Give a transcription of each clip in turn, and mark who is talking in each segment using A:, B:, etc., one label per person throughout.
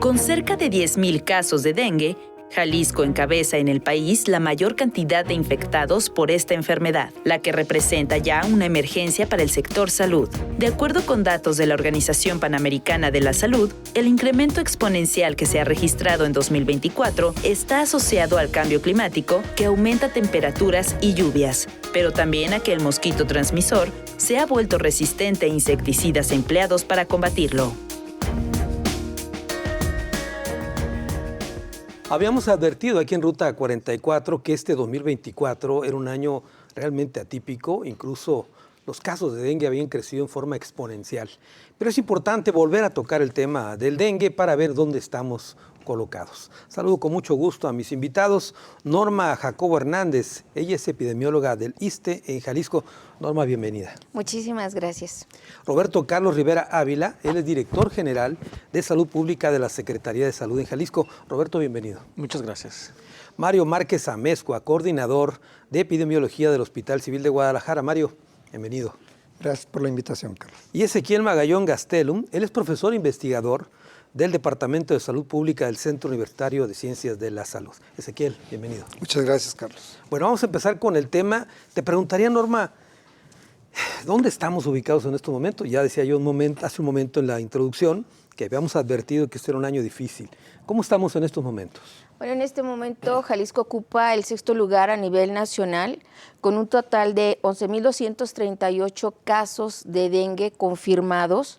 A: Con cerca de 10,000 casos de dengue, Jalisco encabeza en el país la mayor cantidad de infectados por esta enfermedad, la que representa ya una emergencia para el sector salud. De acuerdo con datos de la Organización Panamericana de la Salud, el incremento exponencial que se ha registrado en 2024 está asociado al cambio climático que aumenta temperaturas y lluvias, pero también a que el mosquito transmisor se ha vuelto resistente a insecticidas empleados para combatirlo.
B: Habíamos advertido aquí en Ruta 44 que este 2024 era un año realmente atípico, incluso los casos de dengue habían crecido en forma exponencial. Pero es importante volver a tocar el tema del dengue para ver dónde estamos colocados. Saludo con mucho gusto a mis invitados. Norma Jacobo Hernández, ella es epidemióloga del ISSSTE en Jalisco. Norma, bienvenida.
C: Muchísimas gracias.
B: Roberto Carlos Rivera Ávila, él es director general de Salud Pública de la Secretaría de Salud en Jalisco. Roberto, bienvenido.
D: Muchas gracias.
B: Mario Márquez Amezcua, coordinador de epidemiología del Hospital Civil de Guadalajara. Mario, bienvenido.
E: Gracias por la invitación, Carlos.
B: Y Ezequiel Magallón Gastelum, él es profesor investigador del Departamento de Salud Pública del Centro Universitario de Ciencias de la Salud. Ezequiel, bienvenido.
E: Muchas gracias, Carlos.
B: Bueno, vamos a empezar con el tema. Te preguntaría, Norma, ¿dónde estamos ubicados en este momento? Ya decía yo hace un momento en la introducción que habíamos advertido que este era un año difícil. ¿Cómo estamos en estos momentos?
C: Bueno, en este momento Jalisco ocupa el 6º lugar a nivel nacional con un total de 11,238 casos de dengue confirmados.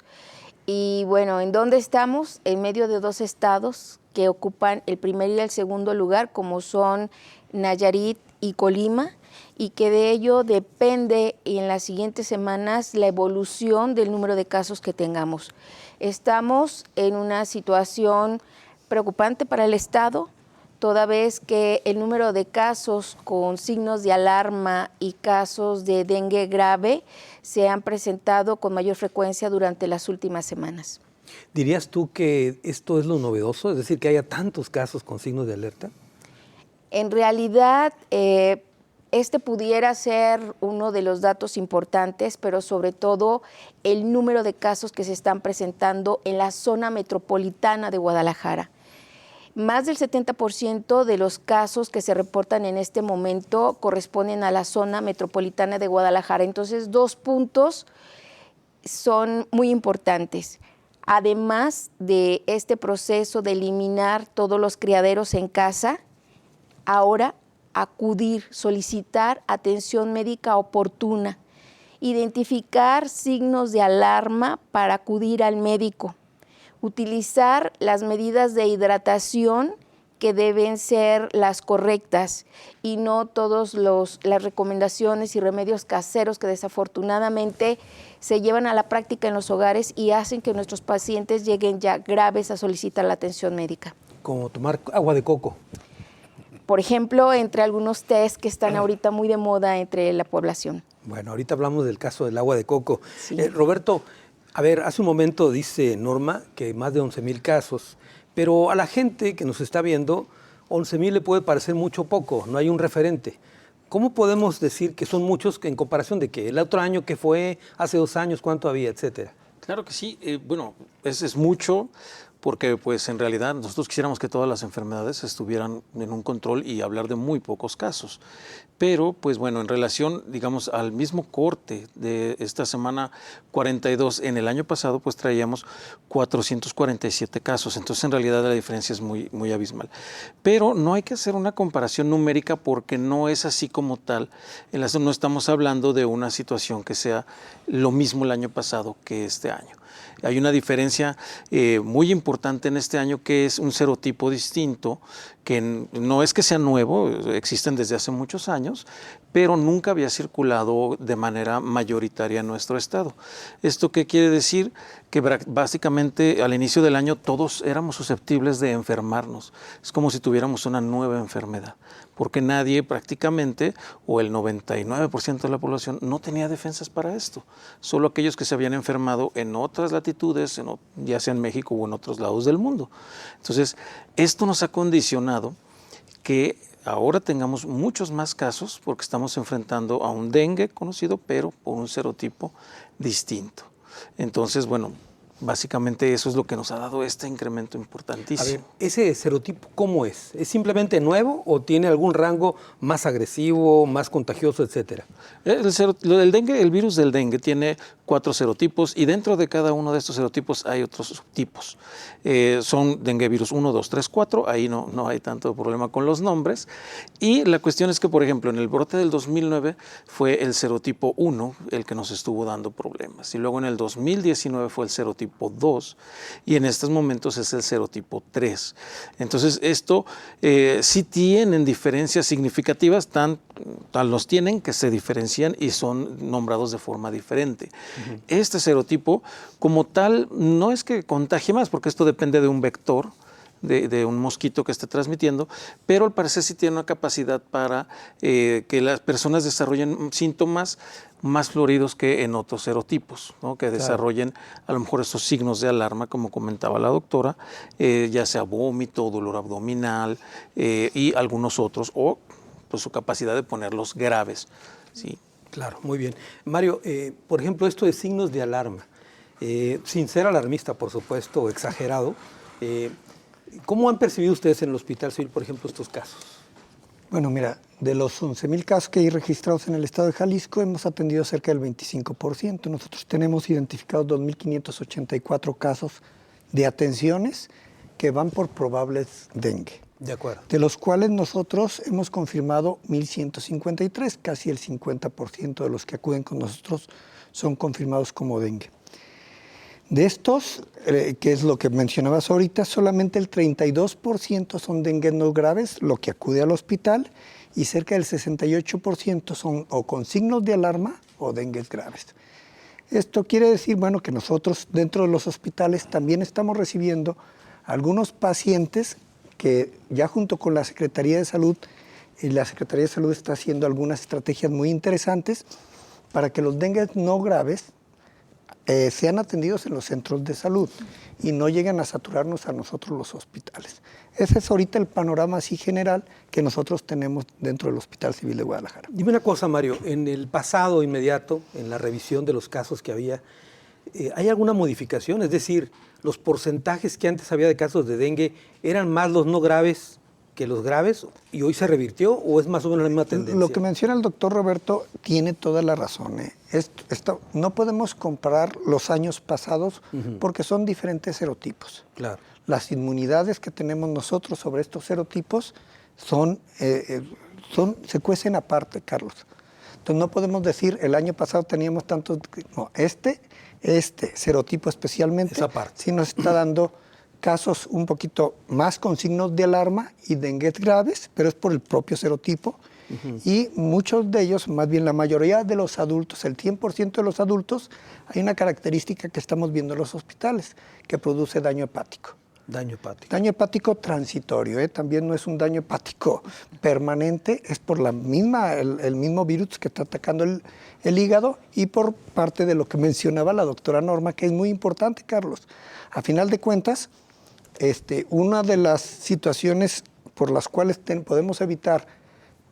C: Y bueno, ¿en dónde estamos? En medio de 2 estados que ocupan el primer y el segundo lugar, como son Nayarit y Colima, y que de ello depende en las siguientes semanas la evolución del número de casos que tengamos. Estamos en una situación preocupante para el estado, toda vez que el número de casos con signos de alarma y casos de dengue grave se han presentado con mayor frecuencia durante las últimas semanas.
B: ¿Dirías tú que esto es lo novedoso? Es decir, que haya tantos casos con signos de alerta.
C: En realidad, este pudiera ser uno de los datos importantes, pero sobre todo el número de casos que se están presentando en la zona metropolitana de Guadalajara. Más del 70% de los casos que se reportan en este momento corresponden a la zona metropolitana de Guadalajara. Entonces, 2 puntos son muy importantes. Además de este proceso de eliminar todos los criaderos en casa, ahora acudir, solicitar atención médica oportuna, identificar signos de alarma para acudir al médico, utilizar las medidas de hidratación que deben ser las correctas y no todas las recomendaciones y remedios caseros que desafortunadamente se llevan a la práctica en los hogares y hacen que nuestros pacientes lleguen ya graves a solicitar la atención médica.
B: Como tomar agua de coco.
C: Por ejemplo, entre algunos test que están ahorita muy de moda entre la población.
B: Bueno, ahorita hablamos del caso del agua de coco.
C: Sí.
B: Roberto, a ver, hace un momento dice Norma que más de 11,000 casos, pero a la gente que nos está viendo, 11,000 le puede parecer mucho o poco, no hay un referente. ¿Cómo podemos decir que son muchos en comparación de que el otro año que fue, hace 2 años, cuánto había, etcétera?
D: Claro que sí. Bueno, es mucho porque pues en realidad nosotros quisiéramos que todas las enfermedades estuvieran en un control y hablar de muy pocos casos. Pero pues bueno, en relación, digamos, al mismo corte de esta semana 42, en el año pasado pues traíamos 447 casos. Entonces en realidad la diferencia es muy, muy abismal. Pero no hay que hacer una comparación numérica porque no es así como tal. No estamos hablando de una situación que sea lo mismo el año pasado que este año. Hay una diferencia muy importante en este año que es un serotipo distinto, que no es que sea nuevo, existen desde hace muchos años, pero nunca había circulado de manera mayoritaria en nuestro estado. ¿Esto qué quiere decir? Que básicamente al inicio del año todos éramos susceptibles de enfermarnos. Es como si tuviéramos una nueva enfermedad, porque nadie prácticamente, o el 99% de la población, no tenía defensas para esto. Solo aquellos que se habían enfermado en otras latitudes, ya sea en México o en otros lados del mundo. Entonces, esto nos ha condicionado que ahora tengamos muchos más casos porque estamos enfrentando a un dengue conocido, pero por un serotipo distinto. Entonces, bueno, básicamente eso es lo que nos ha dado este incremento
B: A
D: importantísimo.
B: ver, ¿ese serotipo cómo es? ¿Es simplemente nuevo o tiene algún rango más agresivo, más contagioso, etcétera?
D: El dengue, el virus del dengue tiene 4 serotipos y dentro de cada uno de estos serotipos hay otros subtipos. Son dengue virus 1, 2, 3, 4, ahí no hay tanto problema con los nombres. Y la cuestión es que, por ejemplo, en el brote del 2009 fue el serotipo 1 el que nos estuvo dando problemas. Y luego en el 2019 fue el serotipo 2 y en estos momentos es el serotipo 3. Entonces, esto sí tienen diferencias significativas, tan los tienen que se diferencian y son nombrados de forma diferente. Este serotipo, como tal, no es que contagie más, porque esto depende de un vector, de un mosquito que esté transmitiendo, pero al parecer sí tiene una capacidad para que las personas desarrollen síntomas más floridos que en otros serotipos, ¿no? Que desarrollen a lo mejor esos signos de alarma, como comentaba la doctora, ya sea vómito, dolor abdominal y algunos otros, o pues su capacidad de ponerlos graves, ¿sí?
B: Claro, muy bien. Mario, por ejemplo, esto de signos de alarma, sin ser alarmista, por supuesto, o exagerado, ¿cómo han percibido ustedes en el Hospital Civil, por ejemplo, estos casos?
E: Bueno, mira, de los 11,000 casos que hay registrados en el estado de Jalisco, hemos atendido cerca del 25%. Nosotros tenemos identificados 2,584 casos de atenciones que van por probables dengue.
B: De acuerdo.
E: De los cuales nosotros hemos confirmado 1,153, casi el 50% de los que acuden con nosotros son confirmados como dengue. De estos, que es lo que mencionabas ahorita, solamente el 32% son dengue no graves, lo que acude al hospital, y cerca del 68% son o con signos de alarma o dengues graves. Esto quiere decir, bueno, que nosotros dentro de los hospitales también estamos recibiendo algunos pacientes que ya junto con la Secretaría de Salud, y la Secretaría de Salud está haciendo algunas estrategias muy interesantes para que los dengues no graves sean atendidos en los centros de salud y no lleguen a saturarnos a nosotros los hospitales. Ese es ahorita el panorama así general que nosotros tenemos dentro del Hospital Civil de Guadalajara.
B: Dime una cosa, Mario, en el pasado inmediato, en la revisión de los casos que había, ¿hay alguna modificación? Es decir, ¿los porcentajes que antes había de casos de dengue eran más los no graves que los graves y hoy se revirtió o es más o menos la misma tendencia?
E: Lo que menciona el doctor Roberto tiene toda la razón. No podemos comparar los años pasados porque son diferentes serotipos.
B: Claro.
E: Las inmunidades que tenemos nosotros sobre estos serotipos se cuecen aparte, Carlos. Entonces no podemos decir el año pasado teníamos tantos. No, este serotipo especialmente sí nos está dando casos un poquito más con signos de alarma y dengues graves, pero es por el propio serotipo. Y muchos de ellos, más bien la mayoría de los adultos, el 100% de los adultos, hay una característica que estamos viendo en los hospitales, que produce daño hepático.
B: Daño hepático.
E: Daño hepático transitorio, también no es un daño hepático permanente, es por el mismo virus que está atacando el hígado y por parte de lo que mencionaba la doctora Norma, que es muy importante, Carlos. A final de cuentas, una de las situaciones por las cuales podemos evitar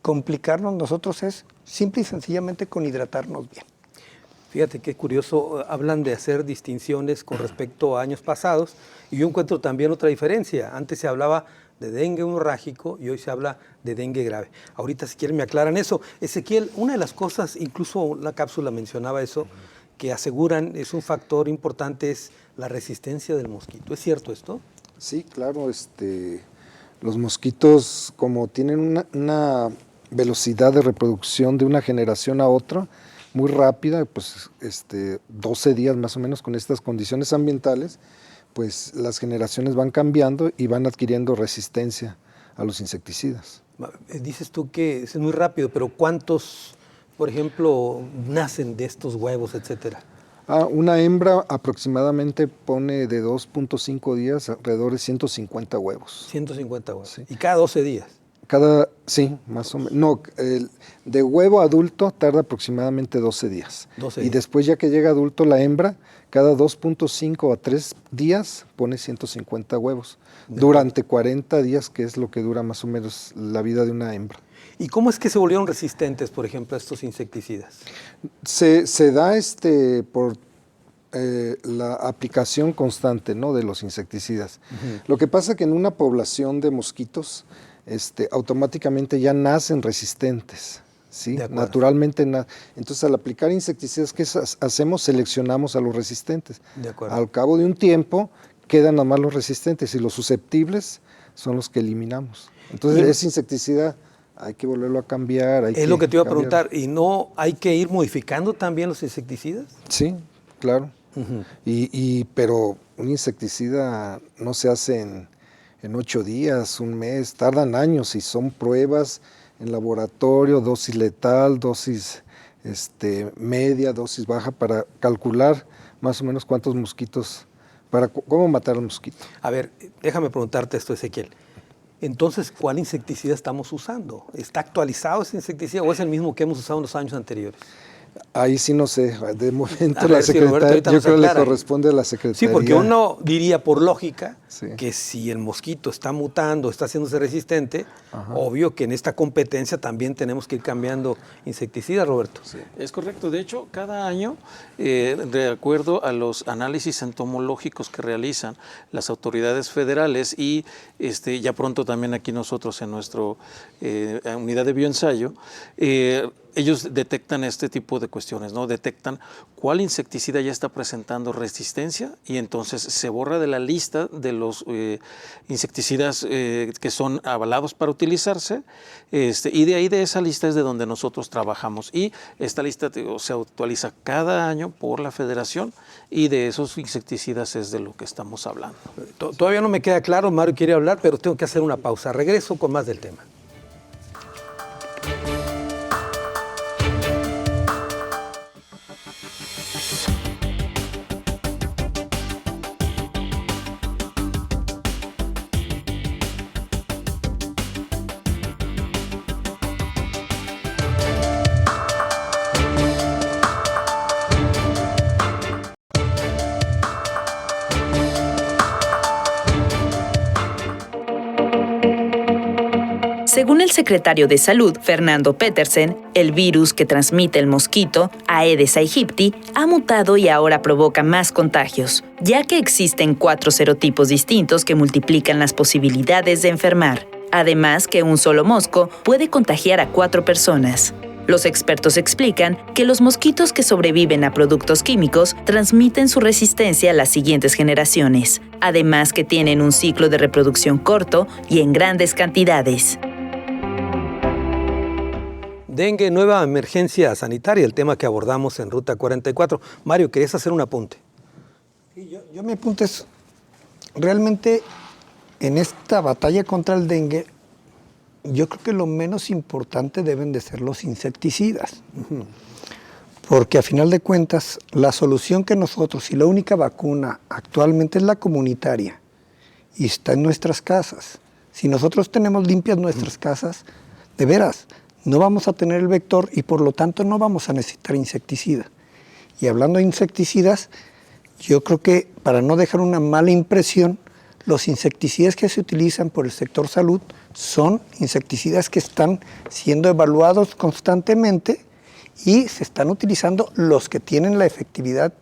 E: complicarnos nosotros es simple y sencillamente con hidratarnos bien.
B: Fíjate qué curioso, hablan de hacer distinciones con respecto a años pasados y yo encuentro también otra diferencia. Antes se hablaba de dengue hemorrágico y hoy se habla de dengue grave. Ahorita si quieren me aclaran eso. Ezequiel, una de las cosas, incluso la cápsula mencionaba eso, que aseguran es un factor importante, es la resistencia del mosquito. ¿Es cierto esto?
F: Sí, claro. Los mosquitos, como tienen una velocidad de reproducción de una generación a otra, muy rápida, pues 12 días más o menos con estas condiciones ambientales, pues las generaciones van cambiando y van adquiriendo resistencia a los insecticidas.
B: Dices tú que es muy rápido, pero ¿cuántos, por ejemplo, nacen de estos huevos, etcétera?
F: Una hembra aproximadamente pone de 2.5 días alrededor de 150 huevos.
B: 150 huevos.
F: Sí.
B: ¿Y cada 12 días?
F: Sí, más o menos. No, de huevo adulto tarda aproximadamente 12 días.
B: 12
F: y
B: días.
F: Después ya que llega adulto la hembra, cada 2.5 a 3 días pone 150 huevos. Durante 40 días, que es lo que dura más o menos la vida de una hembra.
B: ¿Y cómo es que se volvieron resistentes, por ejemplo, a estos insecticidas?
F: Se da por la aplicación constante, ¿no?, de los insecticidas. Lo que pasa que en una población de mosquitos automáticamente ya nacen resistentes. ¿Sí? Naturalmente. Entonces, al aplicar insecticidas, ¿qué hacemos? Seleccionamos a los resistentes. Al cabo de un tiempo, quedan nada más los resistentes y los susceptibles son los que eliminamos. Entonces, ese insecticida hay que volverlo a cambiar.
B: Es lo que te iba a preguntar. ¿Y no hay que ir modificando también los insecticidas?
F: Sí, claro. Pero un insecticida no se hace en 8 días, un mes, tardan años y son pruebas en laboratorio, dosis letal, dosis media, dosis baja, para calcular más o menos cuántos mosquitos, cómo matar al mosquito.
B: A ver, déjame preguntarte esto, Ezequiel. Entonces, ¿cuál insecticida estamos usando? ¿Está actualizado ese insecticida o es el mismo que hemos usado en los años anteriores?
F: Ahí sí no sé, de momento la secretaria, yo creo que le corresponde a la secretaría.
B: Sí, porque uno diría por lógica que si el mosquito está mutando, está haciéndose resistente, obvio que en esta competencia también tenemos que ir cambiando insecticidas, Roberto.
D: Sí, es correcto. De hecho, cada año, de acuerdo a los análisis entomológicos que realizan las autoridades federales y ya pronto también aquí nosotros en nuestra unidad de bioensayo, ellos detectan este tipo de cuestiones, ¿no? Detectan cuál insecticida ya está presentando resistencia y entonces se borra de la lista de los insecticidas que son avalados para utilizarse, y de ahí, de esa lista, es de donde nosotros trabajamos. Y esta lista se actualiza cada año por la Federación y de esos insecticidas es de lo que estamos hablando.
B: Todavía no me queda claro, Mario quiere hablar, pero tengo que hacer una pausa. Regreso con más del tema.
A: Según el secretario de Salud, Fernando Petersen, el virus que transmite el mosquito, Aedes aegypti, ha mutado y ahora provoca más contagios, ya que existen 4 serotipos distintos que multiplican las posibilidades de enfermar. Además, que un solo mosco puede contagiar a 4 personas. Los expertos explican que los mosquitos que sobreviven a productos químicos transmiten su resistencia a las siguientes generaciones, además que tienen un ciclo de reproducción corto y en grandes cantidades.
B: Dengue, nueva emergencia sanitaria, el tema que abordamos en Ruta 44. Mario, ¿querías hacer un apunte?
E: Yo mi apunte es, realmente en esta batalla contra el dengue, yo creo que lo menos importante deben de ser los insecticidas. Porque a final de cuentas, la solución que nosotros, y la única vacuna actualmente es la comunitaria, y está en nuestras casas. Si nosotros tenemos limpias nuestras casas, de veras, no vamos a tener el vector y por lo tanto no vamos a necesitar insecticida. Y hablando de insecticidas, yo creo que para no dejar una mala impresión, los insecticidas que se utilizan por el sector salud son insecticidas que están siendo evaluados constantemente y se están utilizando los que tienen la efectividad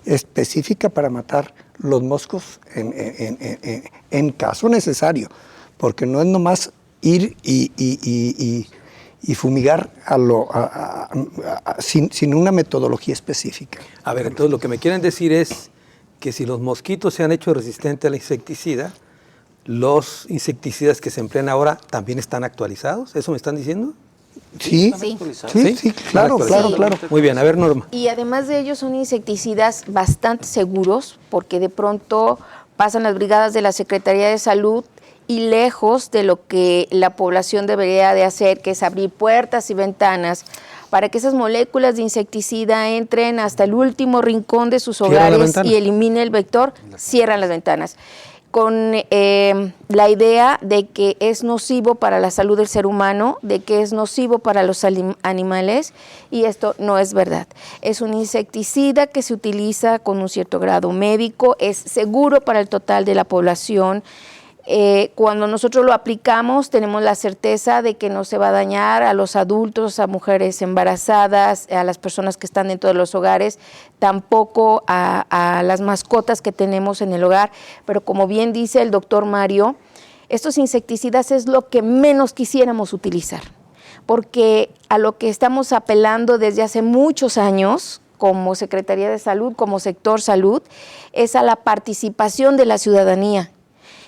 E: específica para matar los moscos en caso necesario, porque no es nomás ir y fumigar sin una metodología específica.
B: A ver, entonces lo que me quieren decir es que si los mosquitos se han hecho resistentes al insecticida, los insecticidas que se emplean ahora también están actualizados. ¿Eso me están diciendo?
E: Sí, claro.
B: Muy bien, a ver, Norma.
C: Y además de ello son insecticidas bastante seguros, porque de pronto pasan las brigadas de la Secretaría de Salud y lejos de lo que la población debería de hacer, que es abrir puertas y ventanas para que esas moléculas de insecticida entren hasta el último rincón de sus hogares y elimine el vector, cierran las ventanas. Con la idea de que es nocivo para la salud del ser humano, de que es nocivo para los animales, y esto no es verdad. Es un insecticida que se utiliza con un cierto grado médico, es seguro para el total de la población, Cuando nosotros lo aplicamos, tenemos la certeza de que no se va a dañar a los adultos, a mujeres embarazadas, a las personas que están dentro de los hogares, tampoco a las mascotas que tenemos en el hogar. Pero como bien dice el doctor Mario, estos insecticidas es lo que menos quisiéramos utilizar, porque a lo que estamos apelando desde hace muchos años, como Secretaría de Salud, como sector salud, es a la participación de la ciudadanía.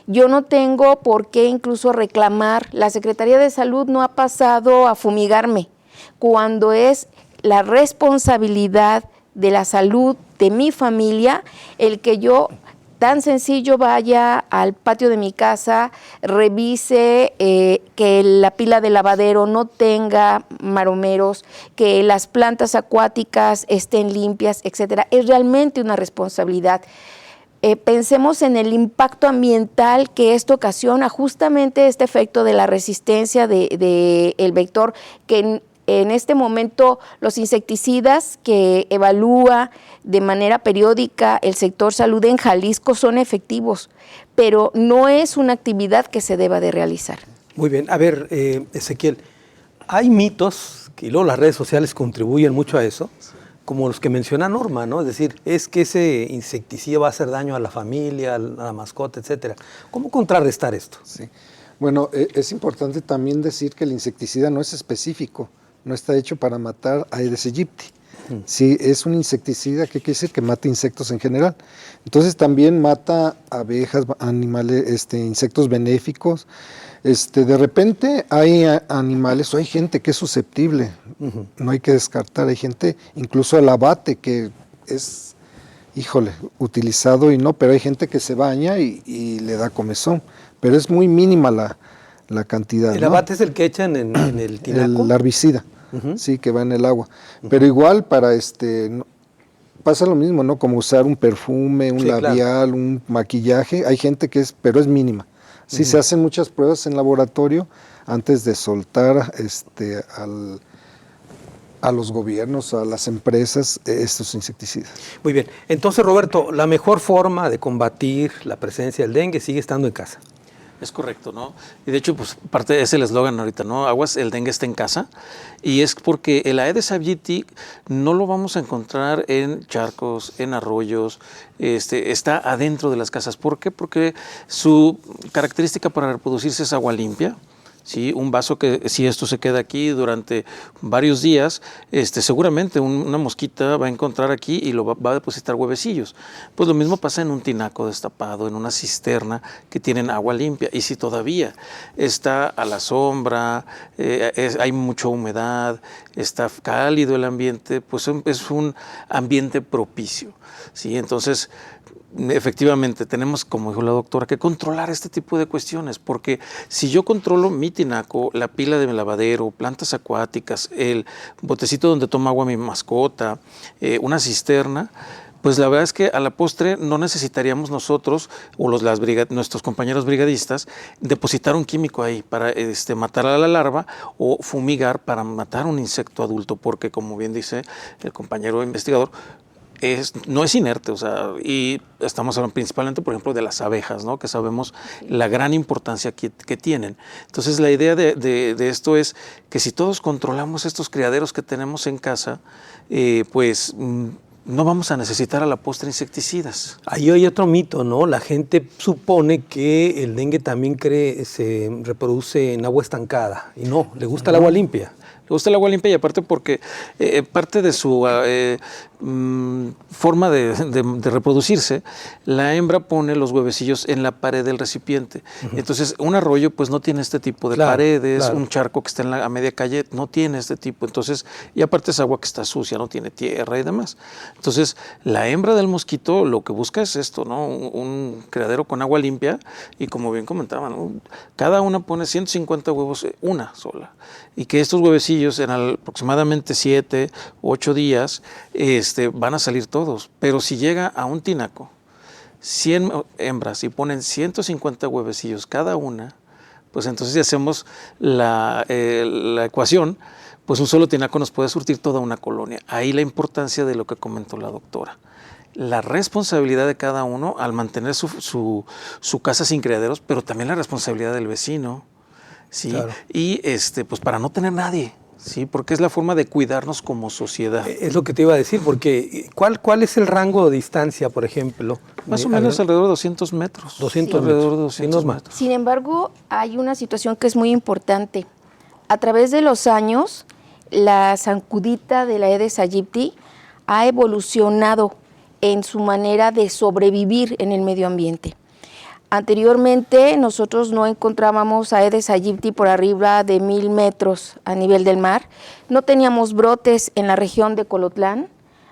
C: Yo no tengo por qué incluso reclamar, la Secretaría de Salud no ha pasado a fumigarme, cuando es la responsabilidad de la salud de mi familia el que yo tan sencillo vaya al patio de mi casa, revise que la pila de lavadero no tenga maromeros, que las plantas acuáticas estén limpias, etcétera. Es realmente una responsabilidad. Pensemos en el impacto ambiental que esto ocasiona, justamente este efecto de la resistencia del vector, que en este momento los insecticidas que evalúa de manera periódica el sector salud en Jalisco son efectivos, pero no es una actividad que se deba de realizar.
B: Muy bien. A ver, Ezequiel, hay mitos, y luego las redes sociales contribuyen mucho a eso, como los que menciona Norma, ¿no? Es decir, es que ese insecticida va a hacer daño a la familia, a la mascota, etcétera. ¿Cómo contrarrestar esto?
F: Sí. Bueno, es importante también decir que el insecticida no es específico, no está hecho para matar a Aedes aegypti. Sí, es un insecticida que quiere decir que mata insectos en general. Entonces también mata abejas, animales, insectos benéficos. De repente hay animales o hay gente que es susceptible, no hay que descartar, hay gente, incluso el abate que es, utilizado y no, pero hay gente que se baña y le da comezón, pero es muy mínima la cantidad.
B: ¿El abate es el que echan en el tinaco?
F: El herbicida, sí, que va en el agua, pero igual para pasa lo mismo, ¿no? Como usar un perfume, un labial, claro, un maquillaje, hay gente que pero es mínima. Sí, se hacen muchas pruebas en laboratorio antes de soltar a los gobiernos, a las empresas, estos insecticidas.
B: Muy bien. Entonces, Roberto, la mejor forma de combatir la presencia del dengue sigue estando en casa.
D: Es correcto, ¿no? Y de hecho, pues parte es el eslogan ahorita, ¿no? Aguas, el dengue está en casa. Y es porque el Aedes aegypti no lo vamos a encontrar en charcos, en arroyos, está adentro de las casas. ¿Por qué? Porque su característica para reproducirse es agua limpia. ¿Sí? Un vaso que si esto se queda aquí durante varios días, seguramente una mosquita va a encontrar aquí y lo va a depositar huevecillos. Pues lo mismo pasa en un tinaco destapado, en una cisterna que tienen agua limpia. Y si todavía está a la sombra, hay mucha humedad, está cálido el ambiente, pues es un ambiente propicio. ¿Sí? Entonces, efectivamente, tenemos, como dijo la doctora, que controlar este tipo de cuestiones, porque si yo controlo mi tinaco, la pila de mi lavadero, plantas acuáticas, el botecito donde toma agua mi mascota, una cisterna, pues la verdad es que a la postre no necesitaríamos nosotros o nuestros compañeros brigadistas depositar un químico ahí para matar a la larva o fumigar para matar un insecto adulto, porque como bien dice el compañero investigador, no es inerte, y estamos hablando principalmente, por ejemplo, de las abejas, ¿no? Que sabemos la gran importancia que tienen. Entonces, la idea de esto es que si todos controlamos estos criaderos que tenemos en casa, pues no vamos a necesitar a la postre insecticidas.
B: Ahí hay otro mito, ¿no? La gente supone que el dengue también se reproduce en agua estancada, y no, le gusta el agua limpia.
D: Le gusta el agua limpia y aparte porque parte de su forma de reproducirse, la hembra pone los huevecillos en la pared del recipiente. Entonces, un arroyo pues no tiene este tipo de paredes, un charco que está a media calle no tiene este tipo. Entonces, y aparte es agua que está sucia, no tiene tierra y demás. Entonces, la hembra del mosquito lo que busca es esto, ¿no? Un criadero con agua limpia y como bien comentaban, ¿no? Cada una pone 150 huevos, una sola. Y que estos huevecillos en aproximadamente 7, 8 días van a salir todos. Pero si llega a un tinaco 100 hembras y ponen 150 huevecillos cada una, pues entonces si hacemos la ecuación, pues un solo tinaco nos puede surtir toda una colonia. Ahí la importancia de lo que comentó la doctora. la responsabilidad de cada uno al mantener su casa sin criaderos, pero también la responsabilidad del vecino, ¿sí? Claro. Y pues para no tener nadie, ¿sí? Porque es la forma de cuidarnos como sociedad.
B: Es lo que te iba a decir, porque ¿cuál es el rango de distancia, por ejemplo?
D: Más o menos alrededor de 200 metros.
B: 200
D: alrededor de 200 metros.
C: Sin embargo, hay una situación que es muy importante. A través de los años, la zancudita de la Aedes aegypti ha evolucionado en su manera de sobrevivir en el medio ambiente. Anteriormente nosotros no encontrábamos Aedes aegypti por arriba de 1000 metros a nivel del mar. No teníamos brotes en la región de Colotlán.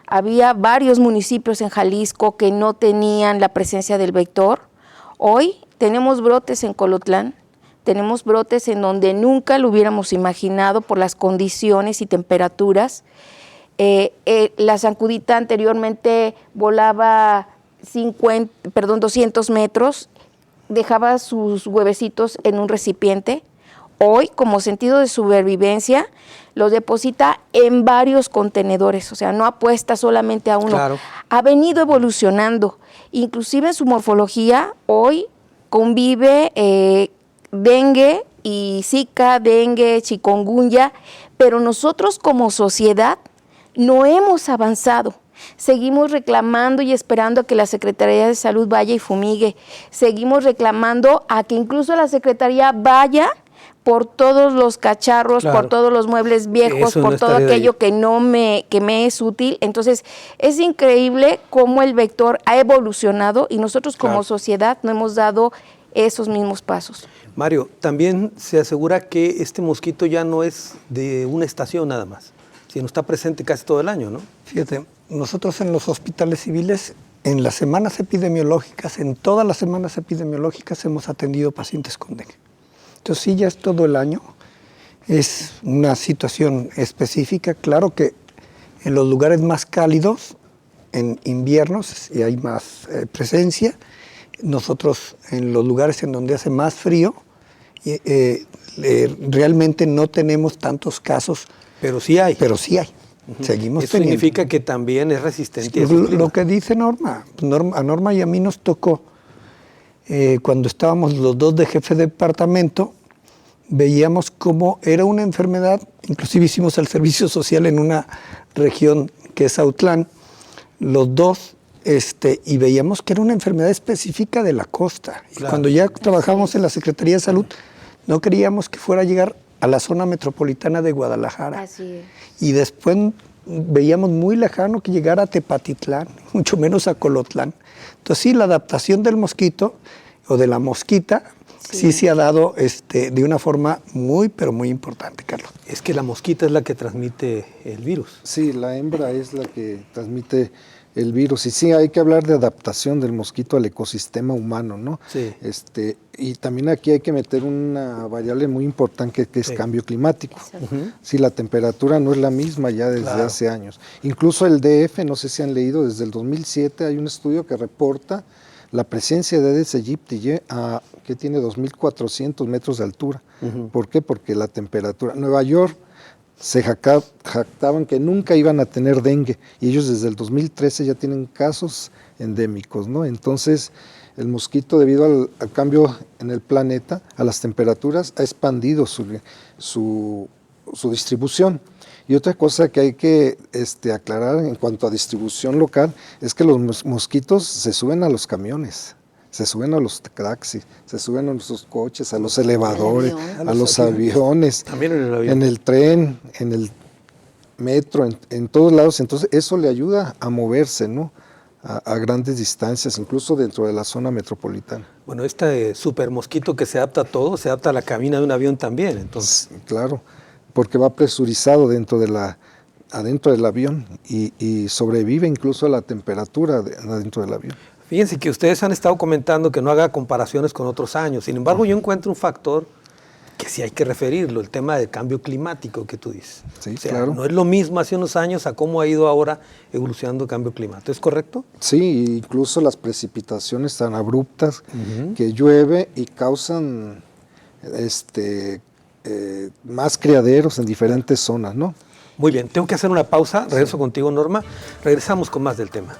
C: Había varios municipios en Jalisco que no tenían la presencia del vector. Hoy tenemos brotes en Colotlán, tenemos brotes en donde nunca lo hubiéramos imaginado por las condiciones y temperaturas. La zancudita anteriormente volaba 200 metros, dejaba sus huevecitos en un recipiente. Hoy, como sentido de supervivencia, los deposita en varios contenedores, o sea, no apuesta solamente a uno.
B: Claro.
C: Ha venido evolucionando, inclusive en su morfología, hoy convive dengue y zika, dengue, chikungunya, pero nosotros como sociedad no hemos avanzado. Seguimos reclamando y esperando a que la Secretaría de Salud vaya y fumigue. Seguimos reclamando a que incluso la Secretaría vaya por todos los cacharros,
B: claro,
C: por todos los muebles viejos,
B: eso
C: por
B: no
C: todo aquello que me es útil. Entonces, es increíble cómo el vector ha evolucionado y nosotros como
B: claro,
C: sociedad no hemos dado esos mismos pasos.
B: Mario, también se asegura que este mosquito ya no es de una estación nada más, sino está presente casi todo el año, ¿no?
E: Fíjate, nosotros en los hospitales civiles, en las semanas epidemiológicas, en todas las semanas epidemiológicas hemos atendido pacientes con dengue. Entonces sí, ya es todo el año, es una situación específica. Claro que en los lugares más cálidos, en inviernos, y hay más presencia. Nosotros en los lugares en donde hace más frío, realmente no tenemos tantos casos.
B: Pero sí hay.
E: Pero sí hay. Seguimos
B: Eso
E: teniendo.
B: significa que también es resistente.
E: Lo que dice Norma, a Norma y a mí nos tocó, cuando estábamos los dos de jefe de departamento, veíamos cómo era una enfermedad, inclusive hicimos el servicio social en una región que es Autlán, los dos, y veíamos que era una enfermedad específica de la costa. Claro. Y cuando ya trabajamos en la Secretaría de Salud, no queríamos que fuera a llegar a la zona metropolitana de Guadalajara.
C: Así es.
E: Y después veíamos muy lejano que llegara a Tepatitlán, mucho menos a Colotlán. Entonces sí, la adaptación del mosquito o de la mosquita sí se ha dado de una forma muy, pero muy importante, Carlos.
B: Es que la mosquita es la que transmite el virus.
F: Sí, la hembra es la que transmite el virus. Y sí, hay que hablar de adaptación del mosquito al ecosistema humano, ¿no?
B: Sí.
F: Y también aquí hay que meter una variable muy importante que es cambio climático. Sí, la temperatura no es la misma ya desde hace años. Incluso el DF, no sé si han leído, desde el 2007 hay un estudio que reporta la presencia de Aedes aegypti que tiene 2.400 metros de altura. ¿Por qué? Porque la temperatura... Nueva York se jactaban que nunca iban a tener dengue y ellos desde el 2013 ya tienen casos endémicos, ¿no? Entonces, el mosquito, debido al cambio en el planeta, a las temperaturas, ha expandido su distribución. Y otra cosa que hay que aclarar en cuanto a distribución local es que los mosquitos se suben a los camiones, se suben a los taxis, se suben a nuestros coches, a los elevadores, a los aviones,
B: también en el avión,
F: en el tren, en el metro, en todos lados. Entonces eso le ayuda a moverse, ¿no? A grandes distancias, incluso dentro de la zona metropolitana.
B: Bueno, este super mosquito que se adapta a todo, se adapta a la cabina de un avión también, entonces.
F: Claro, porque va presurizado adentro del avión y sobrevive incluso a la temperatura adentro del avión.
B: Fíjense que ustedes han estado comentando que no haga comparaciones con otros años. Sin embargo, yo encuentro un factor que sí hay que referirlo, el tema del cambio climático que tú dices.
F: Sí,
B: o sea,
F: claro.
B: No es lo mismo hace unos años a cómo ha ido ahora evolucionando el cambio climático. ¿Es correcto?
F: Sí, incluso las precipitaciones tan abruptas que llueve y causan más criaderos en diferentes zonas, ¿no?
B: Muy bien, tengo que hacer una pausa. Regreso contigo, Norma. Regresamos con más del tema.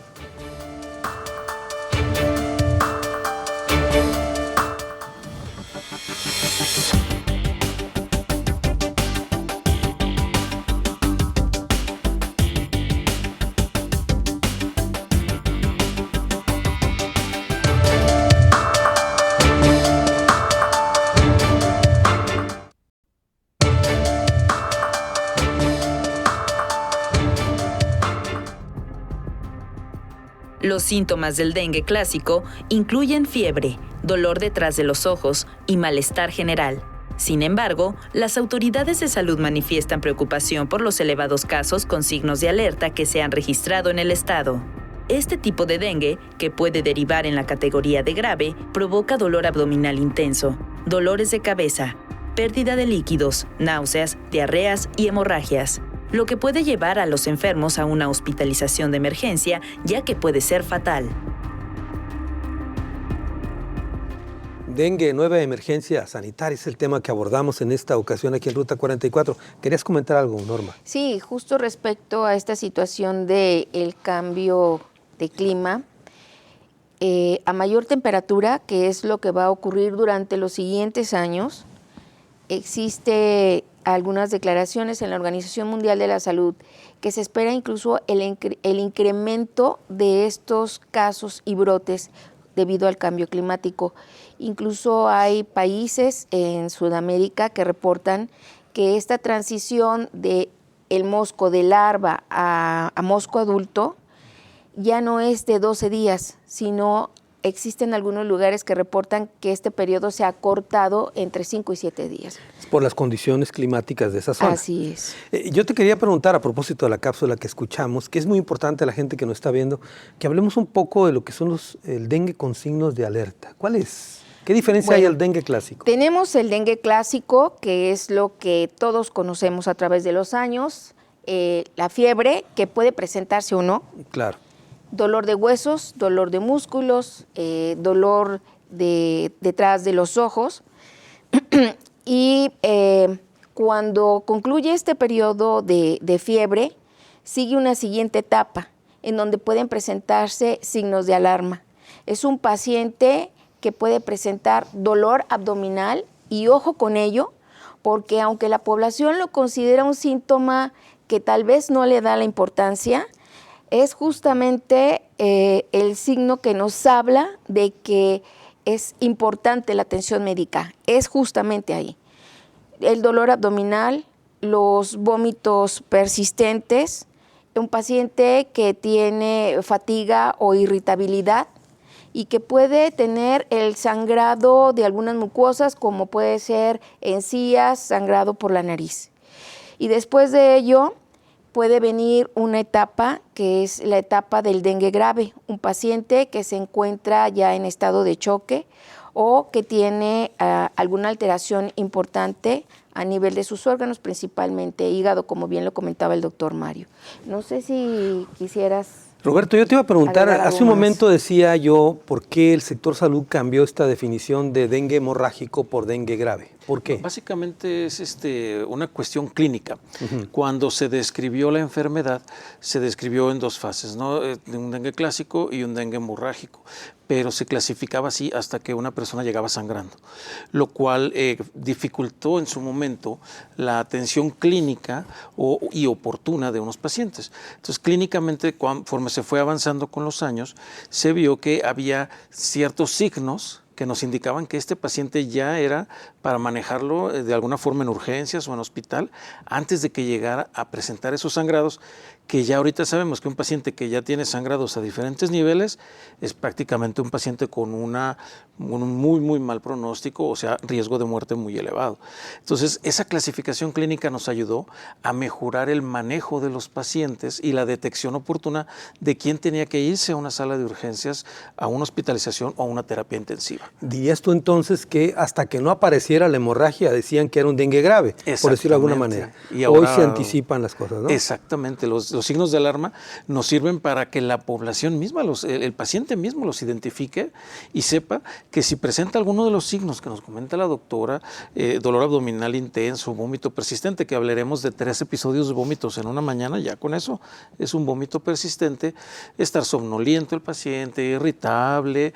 A: Los síntomas del dengue clásico incluyen fiebre, dolor detrás de los ojos y malestar general. Sin embargo, las autoridades de salud manifiestan preocupación por los elevados casos con signos de alerta que se han registrado en el estado. Este tipo de dengue, que puede derivar en la categoría de grave, provoca dolor abdominal intenso, dolores de cabeza, pérdida de líquidos, náuseas, diarreas y hemorragias, lo que puede llevar a los enfermos a una hospitalización de emergencia, ya que puede ser fatal.
B: Dengue, nueva emergencia sanitaria, es el tema que abordamos en esta ocasión aquí en Ruta 44. ¿Querías comentar algo, Norma?
C: Sí, justo respecto a esta situación del cambio de clima, a mayor temperatura, que es lo que va a ocurrir durante los siguientes años, existe algunas declaraciones en la Organización Mundial de la Salud que se espera incluso el incremento de estos casos y brotes debido al cambio climático. Incluso hay países en Sudamérica que reportan que esta transición de el mosco de larva a mosco adulto ya no es de 12 días, sino existen algunos lugares que reportan que este periodo se ha cortado entre 5 y 7 días.
B: Es por las condiciones climáticas de esa zona.
C: Así es.
B: Yo te quería preguntar a propósito de la cápsula que escuchamos, que es muy importante a la gente que nos está viendo, que hablemos un poco de lo que son el dengue con signos de alerta. ¿Cuál es? ¿Qué diferencia hay al dengue clásico?
C: Tenemos el dengue clásico, que es lo que todos conocemos a través de los años, la fiebre, que puede presentarse o no.
B: Claro.
C: Dolor de huesos, dolor de músculos, dolor detrás de los ojos. Y cuando concluye este periodo de fiebre, sigue una siguiente etapa en donde pueden presentarse signos de alarma. Es un paciente que puede presentar dolor abdominal y ojo con ello, porque aunque la población lo considera un síntoma que tal vez no le da la importancia, es justamente el signo que nos habla de que es importante la atención médica, es justamente ahí. El dolor abdominal, los vómitos persistentes, un paciente que tiene fatiga o irritabilidad y que puede tener el sangrado de algunas mucosas, como puede ser encías, sangrado por la nariz. Y después de ello puede venir una etapa que es la etapa del dengue grave, un paciente que se encuentra ya en estado de choque o que tiene alguna alteración importante a nivel de sus órganos, principalmente hígado, como bien lo comentaba el doctor Mario. No sé si quisieras...
B: Roberto, yo te iba a preguntar, hace un
C: más.
B: momento decía yo por qué el sector salud cambió esta definición de dengue hemorrágico por dengue grave. ¿Por qué?
D: Básicamente es una cuestión clínica. Cuando se describió la enfermedad, se describió en dos fases, ¿no? Un dengue clásico y un dengue hemorrágico, pero se clasificaba así hasta que una persona llegaba sangrando, lo cual dificultó en su momento la atención clínica y oportuna de unos pacientes. Entonces, clínicamente, conforme se fue avanzando con los años, se vio que había ciertos signos que nos indicaban que este paciente ya era para manejarlo de alguna forma en urgencias o en hospital antes de que llegara a presentar esos sangrados, que ya ahorita sabemos que un paciente que ya tiene sangrados a diferentes niveles es prácticamente un paciente con un muy, muy mal pronóstico, o sea, riesgo de muerte muy elevado. Entonces, esa clasificación clínica nos ayudó a mejorar el manejo de los pacientes y la detección oportuna de quién tenía que irse a una sala de urgencias, a una hospitalización o a una terapia intensiva.
B: ¿Dirías tú entonces que hasta que no apareciera la hemorragia decían que era un dengue grave, por decirlo de alguna manera?
D: Y ahora,
B: hoy se anticipan las cosas, ¿no?
D: Exactamente. Los signos de alarma nos sirven para que la población misma, el paciente mismo los identifique y sepa que si presenta alguno de los signos que nos comenta la doctora, dolor abdominal intenso, vómito persistente, que hablaremos de 3 episodios de vómitos en una mañana, ya con eso es un vómito persistente, estar somnoliento el paciente, irritable,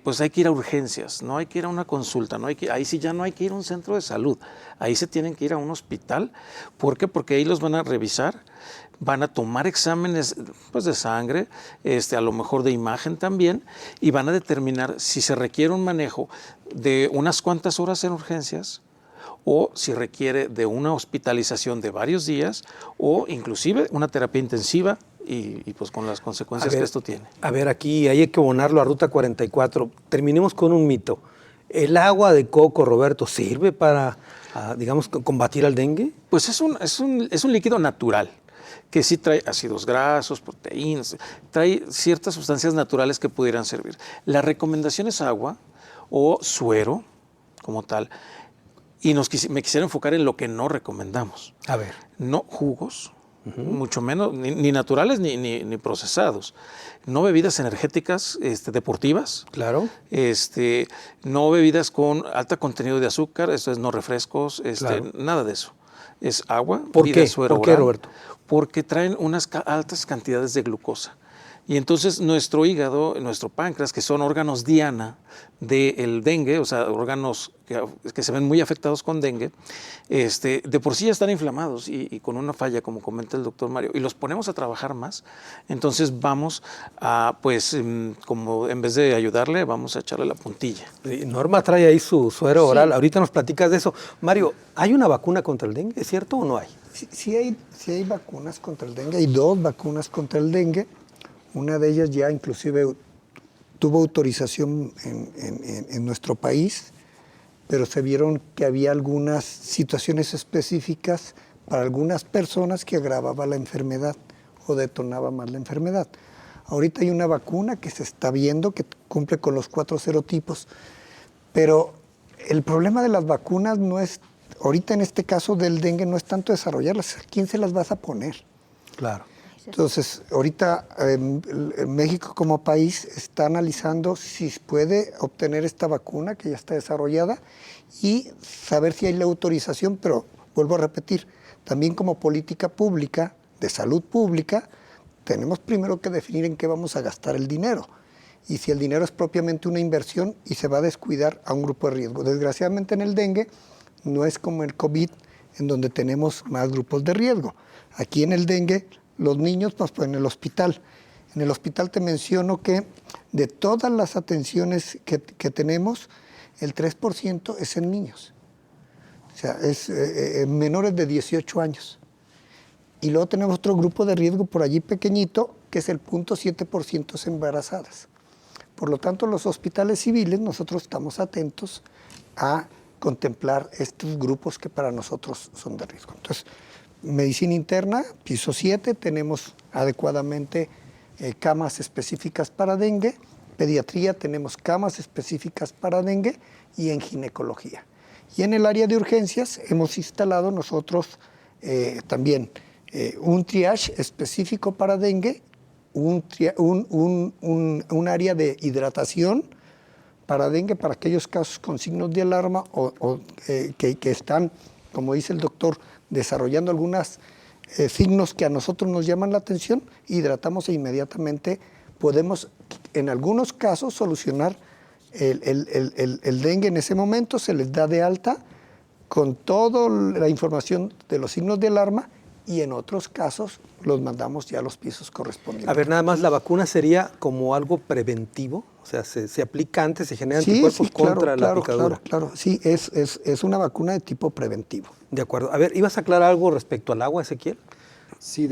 D: pues hay que ir a urgencias, no hay que ir a una consulta, ahí sí ya no hay que ir a un centro de salud, ahí se tienen que ir a un hospital. ¿Por qué? Porque ahí los van a revisar, van a tomar exámenes pues, de sangre, a lo mejor de imagen también, y van a determinar si se requiere un manejo de unas cuantas horas en urgencias o si requiere de una hospitalización de varios días o inclusive una terapia intensiva y pues con las consecuencias que esto tiene.
B: A ver, aquí hay que abonarlo a Ruta 44. Terminemos con un mito. ¿El agua de coco, Roberto, sirve para, digamos, combatir al dengue?
D: Pues es un líquido natural que sí trae ácidos grasos, proteínas, trae ciertas sustancias naturales que pudieran servir. La recomendación es agua o suero como tal. Y me quisiera enfocar en lo que no recomendamos.
B: A ver.
D: No jugos, mucho menos, ni naturales ni procesados. No bebidas energéticas deportivas.
B: Claro.
D: No bebidas con alto contenido de azúcar, esto es no refrescos,
B: Claro.
D: nada de eso. Es agua
B: ¿Por
D: y
B: qué?
D: de suero
B: ¿Por qué,
D: oral,
B: Roberto?
D: Porque traen unas altas cantidades de glucosa. Y entonces nuestro hígado, nuestro páncreas, que son órganos diana del dengue, o sea, órganos que se ven muy afectados con dengue, de por sí ya están inflamados y con una falla, como comenta el doctor Mario, y los ponemos a trabajar más, entonces vamos a, pues, como en vez de ayudarle, vamos a echarle la puntilla.
B: Norma trae ahí su suero oral. Ahorita nos platicas de eso. Mario, ¿hay una vacuna contra el dengue? ¿Es cierto o no hay?
E: Sí hay vacunas contra el dengue, hay 2 vacunas contra el dengue. Una de ellas ya inclusive tuvo autorización en nuestro país, pero se vieron que había algunas situaciones específicas para algunas personas que agravaba la enfermedad o detonaba más la enfermedad. Ahorita hay una vacuna que se está viendo que cumple con los 4 serotipos, pero el problema de las vacunas no es, ahorita en este caso del dengue, no es tanto desarrollarlas, ¿a quién se las vas a poner?
B: Claro.
E: Entonces, ahorita México como país está analizando si puede obtener esta vacuna que ya está desarrollada y saber si hay la autorización, pero vuelvo a repetir, también como política pública, de salud pública, tenemos primero que definir en qué vamos a gastar el dinero y si el dinero es propiamente una inversión y se va a descuidar a un grupo de riesgo. Desgraciadamente en el dengue no es como el COVID, en donde tenemos más grupos de riesgo. Aquí en el dengue, los niños, pues en el hospital. En el hospital te menciono que de todas las atenciones que tenemos, el 3% es en niños. O sea, es menores de 18 años. Y luego tenemos otro grupo de riesgo por allí pequeñito, que es el 0.7% embarazadas. Por lo tanto, los hospitales civiles, nosotros estamos atentos a contemplar estos grupos que para nosotros son de riesgo. Entonces, medicina interna, piso 7, tenemos adecuadamente camas específicas para dengue. Pediatría, tenemos camas específicas para dengue y en ginecología. Y en el área de urgencias hemos instalado nosotros también un triage específico para dengue, un área de hidratación para dengue, para aquellos casos con signos de alarma o que están, como dice el doctor, desarrollando algunos signos que a nosotros nos llaman la atención, hidratamos e inmediatamente podemos, en algunos casos, solucionar el dengue en ese momento, se les da de alta con toda la información de los signos de alarma y en otros casos los mandamos ya a los pisos correspondientes.
B: A ver, nada más, ¿la vacuna sería como algo preventivo? O sea, se aplica antes, se generan anticuerpos contra la picadura.
E: Claro, sí, es una vacuna de tipo preventivo.
B: De acuerdo. A ver, ¿ibas a aclarar algo respecto al agua, Ezequiel?
F: Sí,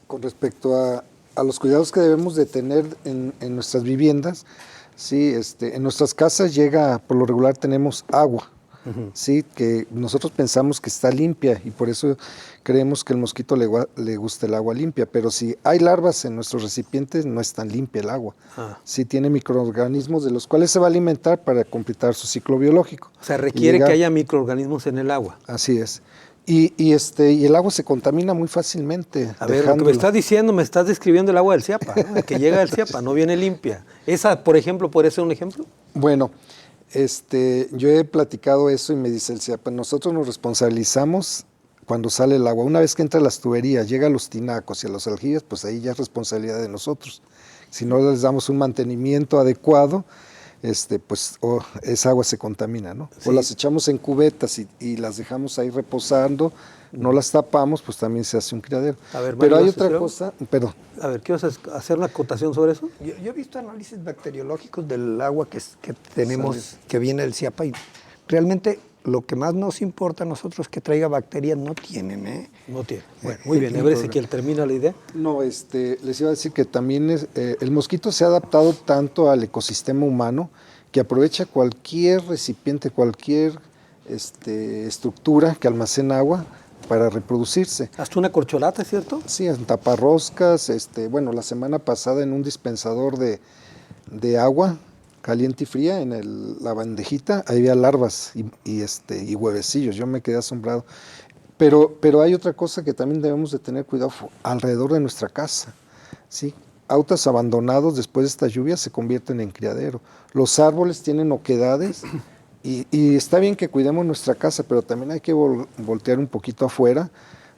F: con respecto a los cuidados que debemos de tener en nuestras viviendas, sí, en nuestras casas llega, por lo regular tenemos agua, sí, que nosotros pensamos que está limpia y por eso creemos que el mosquito le gusta el agua limpia, pero si hay larvas en nuestros recipientes no es tan limpia el agua, sí tiene microorganismos de los cuales se va a alimentar para completar su ciclo biológico.
B: O sea, requiere que haya microorganismos en el agua.
F: Así es. Y el agua se contamina muy fácilmente.
B: A ver, lo que me estás diciendo, me estás describiendo el agua del Ciapa, ¿no? El que llega del Ciapa, no viene limpia. ¿Esa, por ejemplo, podría ser un ejemplo?
F: Bueno, yo he platicado eso y me dice el Ciapa, nosotros nos responsabilizamos cuando sale el agua. Una vez que entra a las tuberías, llega a los tinacos y a los aljibes, pues ahí ya es responsabilidad de nosotros. Si no les damos un mantenimiento adecuado, pues esa agua se contamina, ¿no? Sí. O las echamos en cubetas y las dejamos ahí reposando, no las tapamos, pues también se hace un criadero.
B: A ver,
F: pero hay otra cosa, perdón.
B: A ver, ¿qué vas a hacer una acotación sobre eso?
E: Yo he visto análisis bacteriológicos del agua que tenemos, que viene del Ciapa, y realmente lo que más nos importa a nosotros que traiga bacterias no tienen, ¿eh?
B: No tiene. Bueno, muy bien. A ver, Ezequiel, ¿termina la idea?
F: No, les iba a decir que también el mosquito se ha adaptado tanto al ecosistema humano que aprovecha cualquier recipiente, cualquier estructura que almacena agua para reproducirse.
B: Hasta una corcholata, ¿cierto?
F: Sí, en taparroscas, bueno, la semana pasada en un dispensador de agua caliente y fría, en la bandejita, ahí había larvas y huevecillos, yo me quedé asombrado. Pero hay otra cosa que también debemos de tener cuidado alrededor de nuestra casa, ¿sí? Autos abandonados después de esta lluvia se convierten en criadero. Los árboles tienen oquedades y está bien que cuidemos nuestra casa, pero también hay que voltear un poquito afuera,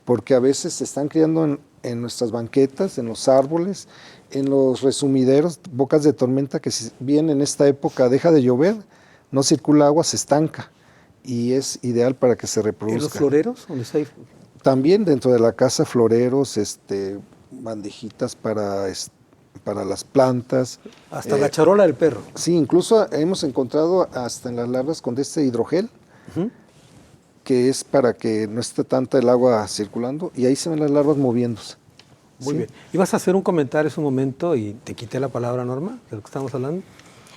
F: porque a veces se están criando en nuestras banquetas, en los árboles, en los resumideros, bocas de tormenta, que si bien en esta época deja de llover, no circula agua, se estanca y es ideal para que se reproduzca.
B: ¿En los floreros? ¿Dónde está ahí?
F: También dentro de la casa floreros, bandejitas para las plantas.
B: Hasta la charola del perro.
F: Sí, incluso hemos encontrado hasta en las larvas con hidrogel, que es para que no esté tanta el agua circulando, y ahí se ven las larvas moviéndose.
B: Muy bien. Ibas a hacer un comentario hace un momento y te quité la palabra, Norma, de lo que estamos hablando.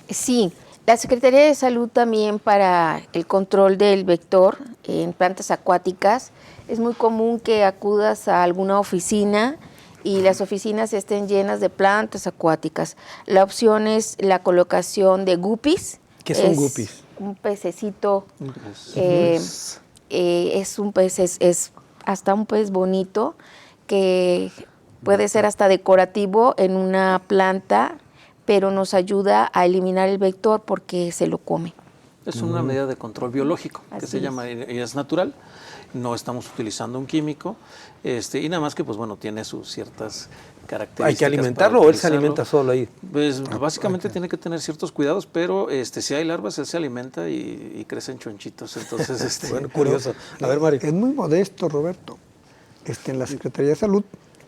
C: Sí, la Secretaría de Salud también para el control del vector en plantas acuáticas. Es muy común que acudas a alguna oficina y las oficinas estén llenas de plantas acuáticas. La opción es la colocación de guppies.
B: ¿Qué son guppies?
C: Un pececito, es un pez, es hasta un pez bonito que puede ser hasta decorativo en una planta, pero nos ayuda a eliminar el vector porque se lo come.
D: Es una medida de control biológico, que
C: Así
D: se llama, y es natural. No estamos utilizando un químico, y nada más que, pues bueno, tiene sus ciertas características.
B: ¿Hay que alimentarlo o él se alimenta solo ahí?
D: Pues básicamente tiene que tener ciertos cuidados, pero si hay larvas, él se alimenta y crecen chonchitos. Entonces,
B: Bueno, curioso. A ver, Mario.
E: Es muy modesto, Roberto. En la Secretaría de Salud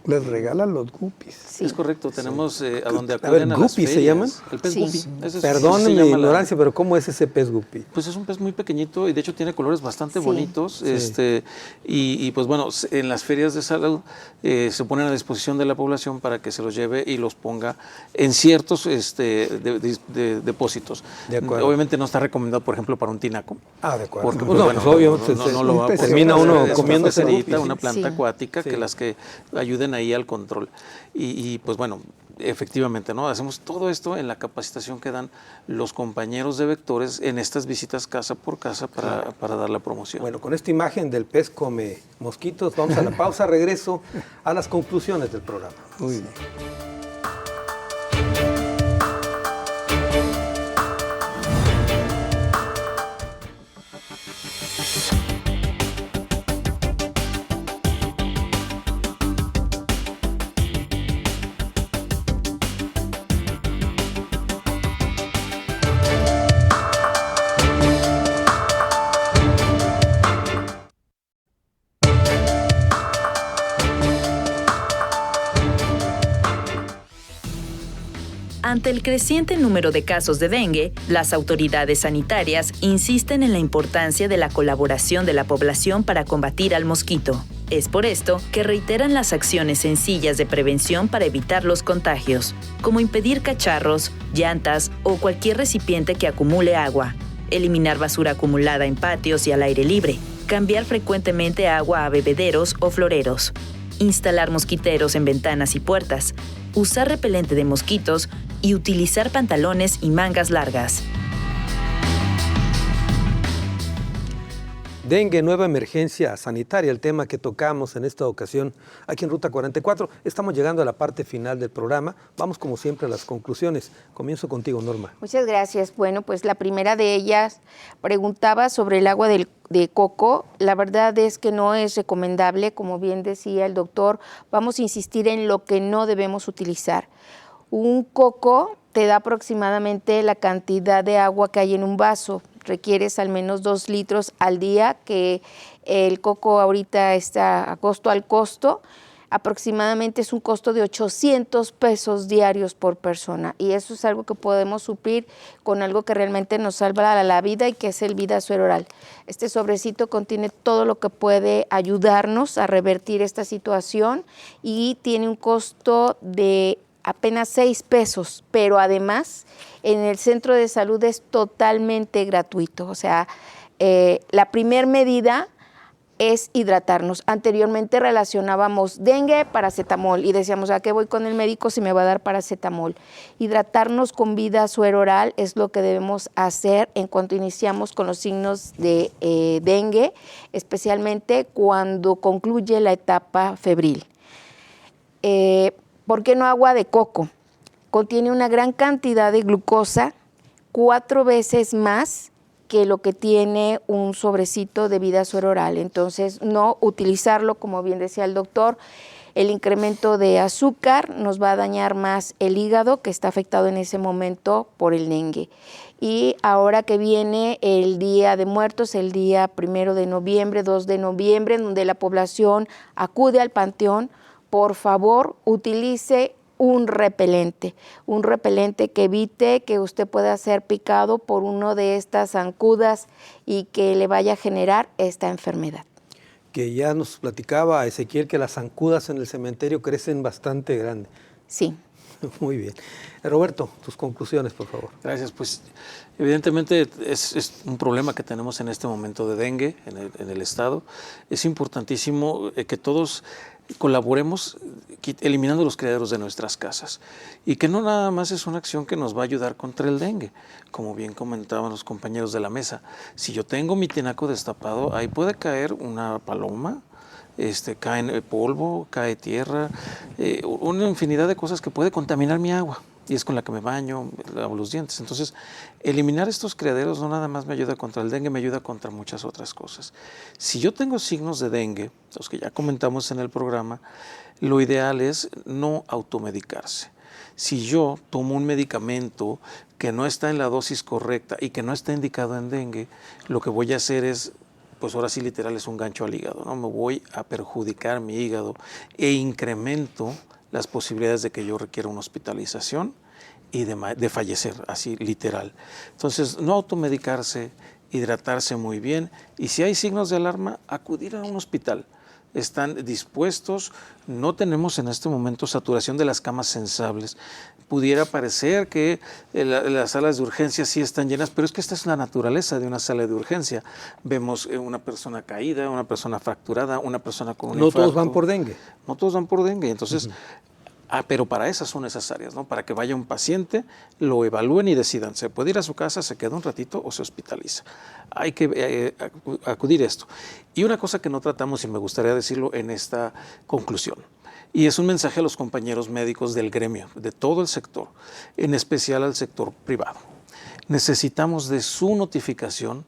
E: les regalan los guppies.
C: Sí.
D: es correcto, tenemos a donde
B: A
D: acuden
B: ver,
D: a las
B: ¿guppies se
D: ferias.
B: llaman?
D: El pez
C: Sí.
D: guppy.
B: Perdón mi ignorancia, pero ¿cómo es ese pez guppy?
D: Pues es un pez muy pequeñito y de hecho tiene colores bastante
C: Sí.
D: bonitos. Y pues bueno, en las ferias de salud se ponen a disposición de la población para que se los lleve y los ponga en ciertos depósitos.
B: De acuerdo.
D: Obviamente no está recomendado, por ejemplo, para un tinaco.
B: Ah, de acuerdo.
D: Porque,
B: Pues
D: pues,
B: no, pues obvio,
D: no lo va a poder
B: termina
D: hacer.
B: uno
D: Es
B: comiéndose
D: una
B: guppy.
D: pecerita, una planta
C: Sí.
D: acuática,
B: Sí.
D: que las que ayuden ahí al control. Y pues bueno, efectivamente, ¿no? Hacemos todo esto en la capacitación que dan los compañeros de vectores en estas visitas casa por casa para dar la promoción.
B: Bueno, con esta imagen del pez come mosquitos, vamos a la pausa, regreso a las conclusiones del programa.
E: Muy bien.
A: Ante el creciente número de casos de dengue, las autoridades sanitarias insisten en la importancia de la colaboración de la población para combatir al mosquito. Es por esto que reiteran las acciones sencillas de prevención para evitar los contagios, como impedir cacharros, llantas o cualquier recipiente que acumule agua, eliminar basura acumulada en patios y al aire libre, cambiar frecuentemente agua a bebederos o floreros, instalar mosquiteros en ventanas y puertas, usar repelente de mosquitos y utilizar pantalones y mangas largas.
B: Dengue, nueva emergencia sanitaria, el tema que tocamos en esta ocasión aquí en Ruta 44. Estamos llegando a la parte final del programa. Vamos como siempre a las conclusiones. Comienzo contigo, Norma.
C: Muchas gracias. Bueno, pues la primera de ellas preguntaba sobre el agua de coco. La verdad es que no es recomendable, como bien decía el doctor. Vamos a insistir en lo que no debemos utilizar. Un coco te da aproximadamente la cantidad de agua que hay en un vaso. Requieres al menos 2 litros al día, que el coco ahorita está a costo al costo. aproximadamente es un costo de 800 pesos diarios por persona, y eso es algo que podemos suplir con algo que realmente nos salva la vida y que es el Vida Suero Oral. Este sobrecito contiene todo lo que puede ayudarnos a revertir esta situación y tiene un costo de apenas 6 pesos, pero además en el centro de salud es totalmente gratuito. O sea, la primer medida es hidratarnos. Anteriormente relacionábamos dengue, paracetamol y decíamos, ¿a qué voy con el médico si me va a dar paracetamol? Hidratarnos con Vida Suero Oral es lo que debemos hacer en cuanto iniciamos con los signos de dengue, especialmente cuando concluye la etapa febril. ¿Por qué no agua de coco? Contiene una gran cantidad de glucosa, 4 veces más que lo que tiene un sobrecito de Vida Suero Oral. Entonces, no utilizarlo, como bien decía el doctor, el incremento de azúcar nos va a dañar más el hígado, que está afectado en ese momento por el dengue. Y ahora que viene el Día de Muertos, el día 1 de noviembre, 2 de noviembre, en donde la población acude al panteón, por favor, utilice un repelente que evite que usted pueda ser picado por uno de estas zancudas y que le vaya a generar esta enfermedad.
B: Que ya nos platicaba Ezequiel que las zancudas en el cementerio crecen bastante grandes.
C: Sí.
B: Muy bien. Roberto, tus conclusiones, por favor.
D: Gracias. Pues evidentemente es un problema que tenemos en este momento de dengue en el estado. Es importantísimo que todos colaboremos eliminando los criaderos de nuestras casas, y que no nada más es una acción que nos va a ayudar contra el dengue, como bien comentaban los compañeros de la mesa. Si yo tengo mi tinaco destapado, ahí puede caer una paloma, cae polvo, cae tierra, una infinidad de cosas que puede contaminar mi agua, y es con la que me baño, lavo los dientes. Entonces, eliminar estos criaderos no nada más me ayuda contra el dengue, me ayuda contra muchas otras cosas. Si yo tengo signos de dengue, los que ya comentamos en el programa, lo ideal es no automedicarse. Si yo tomo un medicamento que no está en la dosis correcta y que no está indicado en dengue, lo que voy a hacer es, pues ahora sí literal, es un gancho al hígado, ¿no? Me voy a perjudicar mi hígado e incremento las posibilidades de que yo requiera una hospitalización y de fallecer, así literal. Entonces, no automedicarse, hidratarse muy bien, y si hay signos de alarma, acudir a un hospital. Están dispuestos, no tenemos en este momento saturación de las camas sensables. Pudiera parecer que las salas de urgencia sí están llenas, pero es que esta es la naturaleza de una sala de urgencia. Vemos una persona caída, una persona fracturada, una persona con un infarto.
B: No todos van por dengue.
D: No todos van por dengue, entonces... pero para esas son necesarias, ¿no? Para que vaya un paciente, lo evalúen y decidan, ¿se puede ir a su casa, se queda un ratito o se hospitaliza? Hay que acudir a esto. Y una cosa que no tratamos, y me gustaría decirlo en esta conclusión, y es un mensaje a los compañeros médicos del gremio, de todo el sector, en especial al sector privado. Necesitamos de su notificación,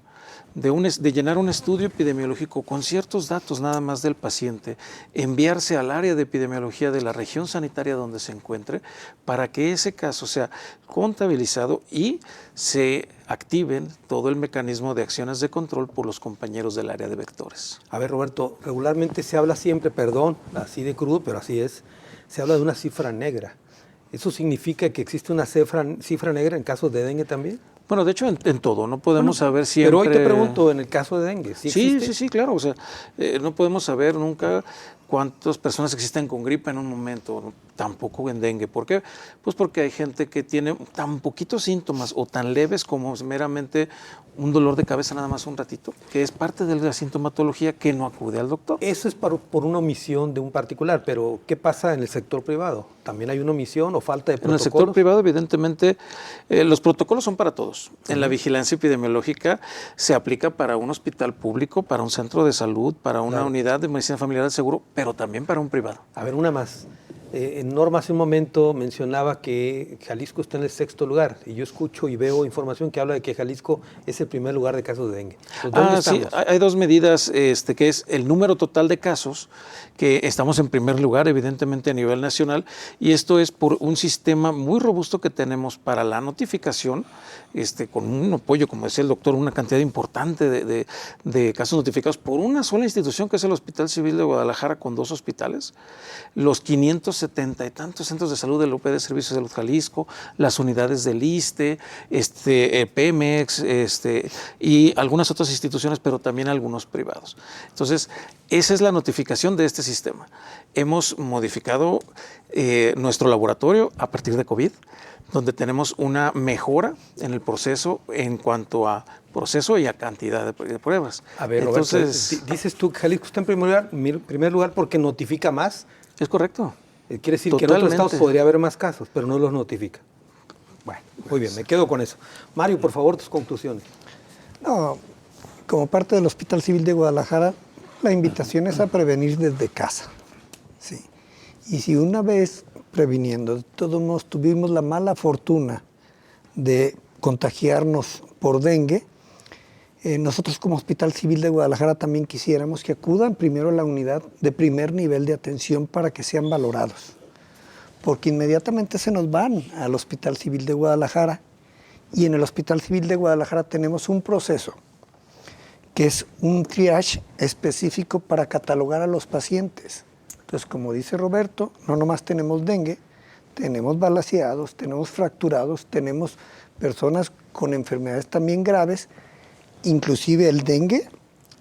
D: de llenar un estudio epidemiológico con ciertos datos nada más del paciente, enviarse al área de epidemiología de la región sanitaria donde se encuentre, para que ese caso sea contabilizado y se activen todo el mecanismo de acciones de control por los compañeros del área de vectores.
B: A ver, Roberto, regularmente se habla siempre, perdón, así de crudo, pero así es, se habla de una cifra negra. ¿Eso significa que existe una cifra negra en casos de dengue también?
D: Bueno, de hecho, en todo, no podemos saber siempre...
B: Pero hoy te pregunto, en el caso de dengue, ¿sí existe?
D: Sí, claro, o sea, no podemos saber nunca cuántas personas existen con gripe en un momento, tampoco en dengue. ¿Por qué? Pues porque hay gente que tiene tan poquitos síntomas o tan leves como meramente un dolor de cabeza nada más un ratito, que es parte de la sintomatología, que no acude al doctor.
B: Eso es por una omisión de un particular, pero ¿qué pasa en el sector privado? ¿También hay una omisión o falta de protocolos?
D: En el sector privado, evidentemente, los protocolos son para todos. En la vigilancia epidemiológica se aplica para un hospital público, para un centro de salud, para una unidad de medicina familiar del seguro, pero también para un privado.
B: A ver, una más. Norma hace un momento mencionaba que Jalisco está en el 6º lugar y yo escucho y veo información que habla de que Jalisco es el primer lugar de casos de dengue. ¿Dónde estamos?
D: Sí, hay dos medidas, que es el número total de casos, que estamos en primer lugar, evidentemente a nivel nacional, y esto es por un sistema muy robusto que tenemos para la notificación, con un apoyo, como decía el doctor, una cantidad importante de casos notificados por una sola institución, que es el Hospital Civil de Guadalajara, con 2 hospitales, los 570 y tantos centros de salud del UPD, Servicios de Salud Jalisco, las unidades del ISSSTE, Pemex, y algunas otras instituciones, pero también algunos privados. Entonces, esa es la notificación de este sistema. Hemos modificado nuestro laboratorio a partir de COVID, donde tenemos una mejora en el proceso en cuanto a proceso y a cantidad de pruebas.
B: A ver,
D: entonces,
B: Roberto, dices tú que Jalisco está en primer lugar porque notifica más.
D: Es correcto.
B: Quiere decir
D: Totalmente.
B: que en otros estados podría haber más casos, pero no los notifica. Bueno, muy bien, me quedo con eso. Mario, por favor, tus conclusiones.
E: No, como parte del Hospital Civil de Guadalajara, la invitación es a prevenir desde casa. Sí. Y si una vez previniendo, de todos modos tuvimos la mala fortuna de contagiarnos por dengue, nosotros como Hospital Civil de Guadalajara también quisiéramos que acudan primero a la unidad de primer nivel de atención para que sean valorados, porque inmediatamente se nos van al Hospital Civil de Guadalajara, y en el Hospital Civil de Guadalajara tenemos un proceso que es un triage específico para catalogar a los pacientes. Entonces, como dice Roberto, no nomás tenemos dengue, tenemos balaceados, tenemos fracturados, tenemos personas con enfermedades también graves. Inclusive el dengue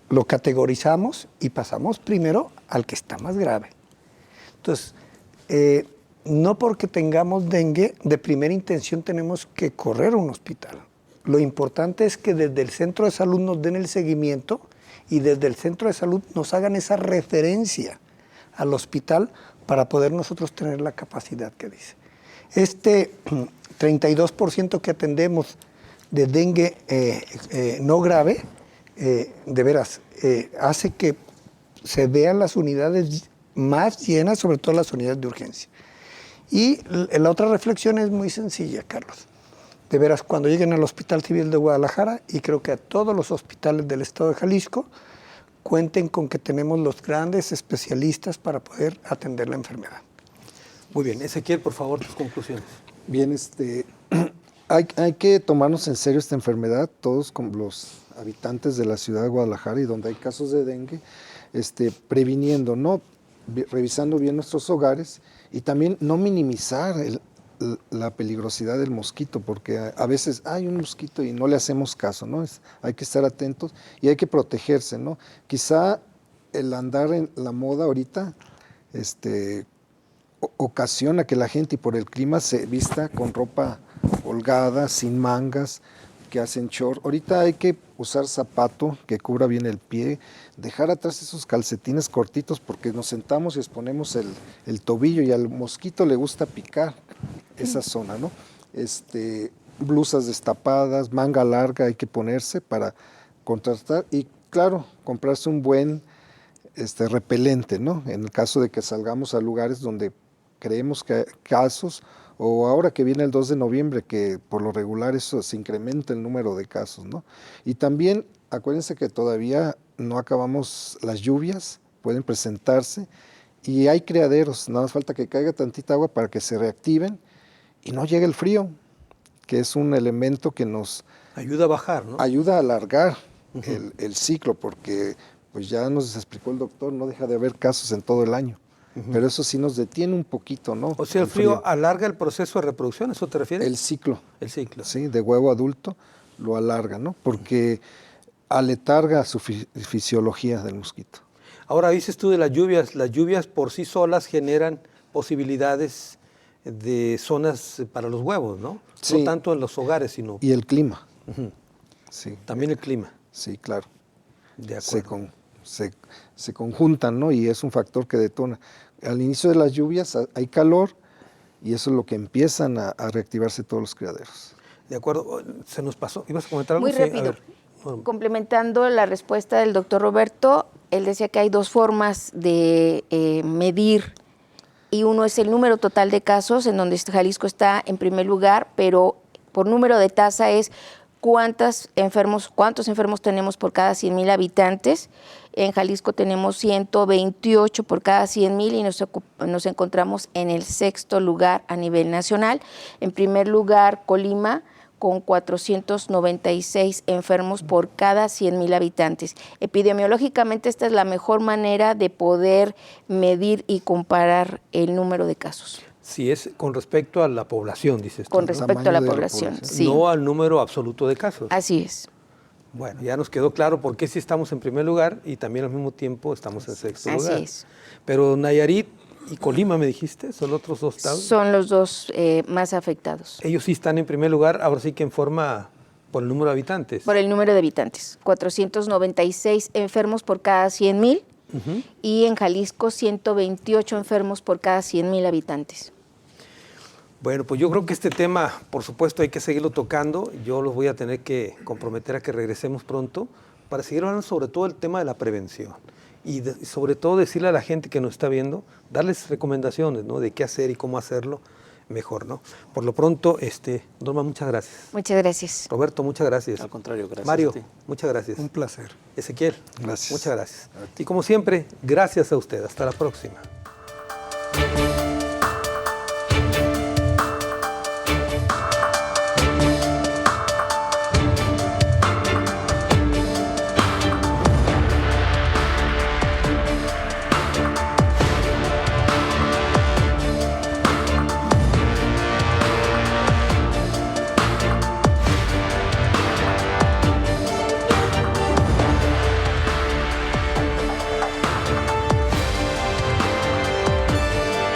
E: lo categorizamos y pasamos primero al que está más grave. Entonces, no porque tengamos dengue, de primera intención tenemos que correr a un hospital. Lo importante es que desde el centro de salud nos den el seguimiento y desde el centro de salud nos hagan esa referencia al hospital para poder nosotros tener la capacidad que dice. 32% que atendemos de dengue no grave, de veras, hace que se vean las unidades más llenas, sobre todo las unidades de urgencia. Y la otra reflexión es muy sencilla, Carlos. De veras, cuando lleguen al Hospital Civil de Guadalajara, y creo que a todos los hospitales del estado de Jalisco, cuenten con que tenemos los grandes especialistas para poder atender la enfermedad.
B: Muy bien, Ezequiel, por favor, tus conclusiones.
F: Bien, hay que tomarnos en serio esta enfermedad, todos como los habitantes de la ciudad de Guadalajara y donde hay casos de dengue, previniendo, ¿no? Revisando bien nuestros hogares y también no minimizar la peligrosidad del mosquito, porque a veces hay un mosquito y no le hacemos caso, ¿no? Hay que estar atentos y hay que protegerse, ¿no? Quizá el andar en la moda ahorita ocasiona que la gente, y por el clima, se vista con ropa holgada, sin mangas, que hacen short. Ahorita hay que usar zapato que cubra bien el pie, dejar atrás esos calcetines cortitos porque nos sentamos y exponemos el tobillo y al mosquito le gusta picar esa zona, ¿no? Blusas destapadas, manga larga hay que ponerse para contrastar y claro, comprarse un buen repelente, ¿no? En el caso de que salgamos a lugares donde creemos que hay casos, o ahora que viene el 2 de noviembre, que por lo regular eso se incrementa el número de casos, ¿no? Y también acuérdense que todavía no acabamos las lluvias, pueden presentarse, y hay criaderos, nada más falta que caiga tantita agua para que se reactiven y no llegue el frío, que es un elemento que nos
B: ayuda a bajar, ¿no?
F: Ayuda a alargar el ciclo, porque pues ya nos explicó el doctor, no deja de haber casos en todo el año. Pero eso sí nos detiene un poquito, ¿no?
B: O sea, el frío alarga el proceso de reproducción, ¿eso te refieres?
F: El ciclo.
B: El ciclo.
F: Sí, de huevo adulto lo alarga, ¿no? Porque aletarga su fisiología del mosquito.
B: Ahora dices tú de las lluvias por sí solas generan posibilidades de zonas para los huevos, ¿no?
F: Sí.
B: No tanto en los hogares, sino...
F: Y el clima. Sí.
B: También el clima.
F: Sí, claro.
B: De acuerdo.
F: Se conjuntan, ¿no? Y es un factor que detona. Al inicio de las lluvias hay calor y eso es lo que empiezan a reactivarse todos los criaderos.
B: De acuerdo. Se nos pasó. ¿Ibas a comentar algo?
C: Muy rápido. Complementando la respuesta del doctor Roberto, él decía que hay dos formas de medir y uno es el número total de casos, en donde Jalisco está en primer lugar, pero por número de tasa es cuántos enfermos tenemos por cada 100,000 habitantes. En Jalisco tenemos 128 por cada 100,000 y nos encontramos en el 6º lugar a nivel nacional. En primer lugar, Colima, con 496 enfermos por cada 100,000 habitantes. Epidemiológicamente, esta es la mejor manera de poder medir y comparar el número de casos.
B: Si es con respecto a la población, dices tú.
C: Con
B: ¿no?
C: respecto a la población, sí.
B: No al número absoluto de casos.
C: Así es.
B: Bueno, ya nos quedó claro por qué sí estamos en primer lugar y también al mismo tiempo estamos en 6º lugar.
C: Así es.
B: Pero Nayarit y Colima, me dijiste, son otros 2 estados.
C: Son los 2 más afectados.
B: Ellos sí están en primer lugar, ahora sí que en forma por el número de habitantes.
C: Por el número de habitantes. 496 enfermos por cada 100,000 y en Jalisco 128 enfermos por cada 100,000 habitantes.
B: Bueno, pues yo creo que este tema, por supuesto, hay que seguirlo tocando. Yo los voy a tener que comprometer a que regresemos pronto para seguir hablando sobre todo el tema de la prevención. Y sobre todo decirle a la gente que nos está viendo, darles recomendaciones, ¿no? De qué hacer y cómo hacerlo mejor, ¿no? Por lo pronto, Norma, muchas gracias.
C: Muchas gracias.
B: Roberto, muchas gracias.
D: Al contrario, gracias.
B: Mario,
D: a ti.
B: muchas gracias.
E: Un placer.
B: Ezequiel,
F: Gracias.
B: muchas gracias. Y como siempre, gracias a usted. Hasta la próxima.